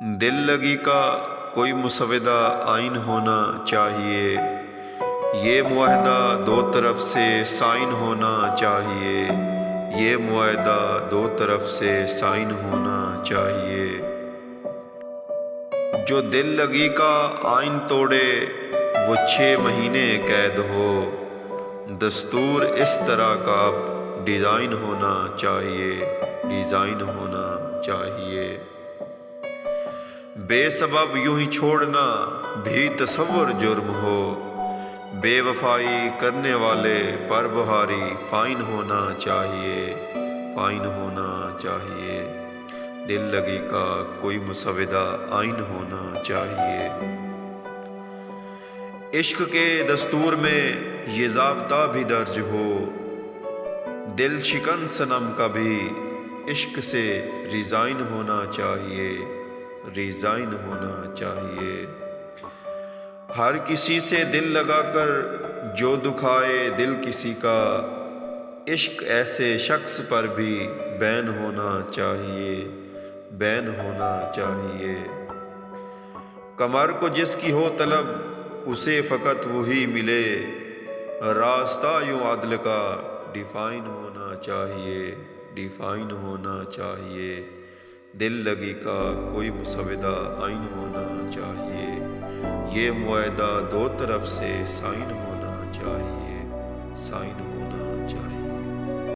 دل لگی کا کوئی مسودہ آئین ہونا چاہیے، یہ معاہدہ دو طرف سے سائن ہونا چاہیے، یہ معاہدہ دو طرف سے سائن ہونا چاہیے۔ جو دل لگی کا آئین توڑے وہ 6 مہینے قید ہو، دستور اس طرح کا ڈیزائن ہونا چاہیے، ڈیزائن ہونا چاہیے۔ بے سبب یوں ہی چھوڑنا بھی تصور جرم ہو، بے وفائی کرنے والے پر بہاری فائن ہونا چاہیے، فائن ہونا چاہیے۔ دل لگی کا کوئی مسودہ آئین ہونا چاہیے۔ عشق کے دستور میں یہ ضابطہ بھی درج ہو، دل شکن صنم کا بھی عشق سے ریزائن ہونا چاہیے، ریزائن ہونا چاہیے۔ ہر کسی سے دل لگا کر جو دکھائے دل کسی کا، عشق ایسے شخص پر بھی بین ہونا چاہیے، بین ہونا چاہیے۔ کمر کو جس کی ہو طلب اسے فقط وہی ملے، راستہ یوں عدل کا ڈیفائن ہونا چاہیے، ڈیفائن ہونا چاہیے۔ دل لگی کا کوئی مسودہ آئین ہونا چاہیے، یہ معاہدہ دو طرف سے سائن ہونا چاہیے، سائن ہونا